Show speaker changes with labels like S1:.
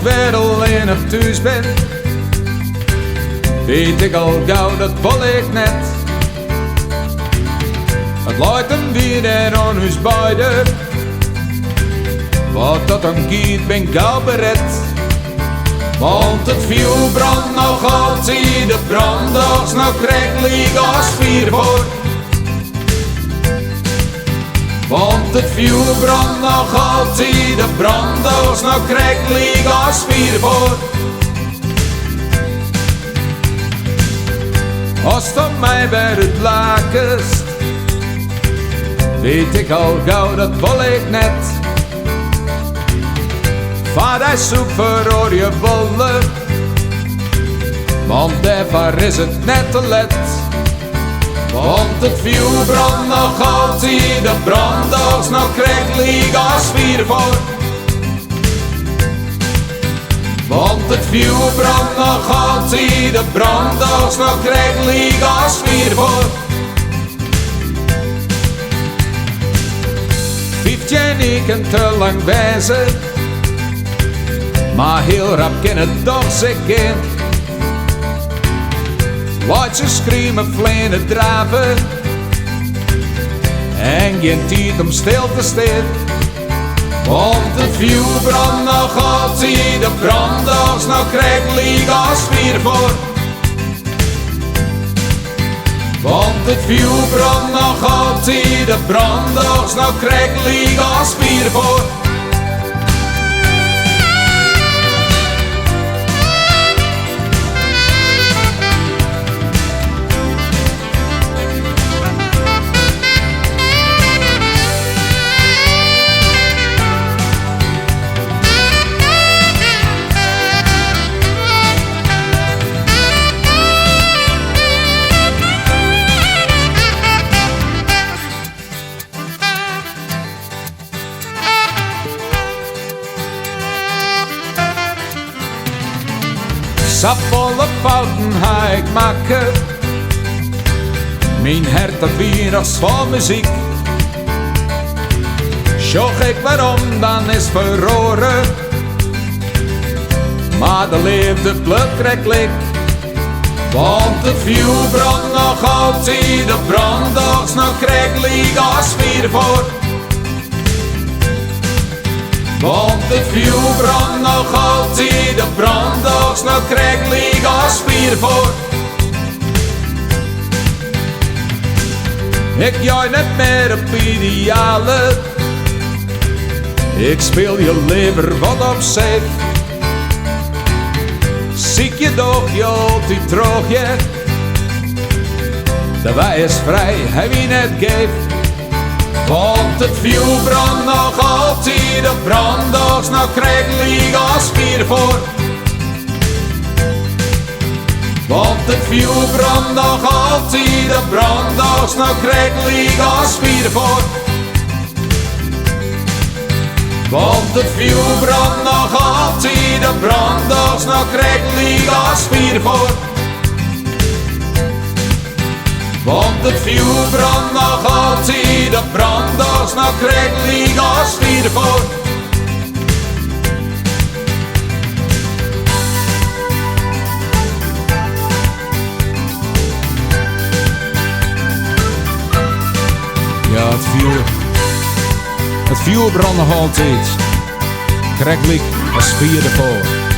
S1: ik weer alleen nog thuis ben, weet ik al gauw, dat wil ik net. Het lijkt hem weer aan ons beiden, wat dat dan giet ben gauw bered. Want het vuur brandt nog altijd, de branddags nog krekelig als vier voor. Want het vuur brandt nog altijd, de branddags nog krekelig als vier voor. Als het aan mij bij het lakenst, weet ik al gauw, dat wil ik net. Vader zoekt voor je bollen, want daarvoor is het net te let. Want het vuur brandt nog altijd, de branddags nog krekelig als vier voor. Want het vuur brandt nog altijd, de branddags nog krekelig als vier voor. 15 ik en te lang wijzen, maar heel rap kan het toch zeggen. Laat je schreeuwen, vleenen, draven en geen tijd om stil te staan. Want het vuur brandt nog altijd, de branddags nog krekelig als vier voor. Want het vuur brandt nog altijd, de branddags nog krekelig als vier voor. Sapvolle fouten ga ik maken, mijn hart dat weer als vol muziek. Zocht ik waarom, dan is verloren, maar de liefde blijft krekelijk. Want het vuur brandt nog altijd, de branddags nog krekelig als vier voor. Want het vuur brandt nog altijd, de branddags nog krekelig als vier voor. Ik jij net meer op idealen, ik speel je liever wat op safe. Ziek je doch je altijd terug, je. De wij is vrij, hij wie net geeft. Want het vuur brandt nog altijd, de branddags nog krekelig als vier voor. Want het vuur brandt nog altijd, de branddags nog krekelig als vier voor. Want het vuur brandt nog altijd, de branddags nog krekelig als vier voor. Want het vuur brandt nog altijd, de branddags nog krekelig als vier voor. Ja, het vuur brandt nog altijd, krekelig als vier voor.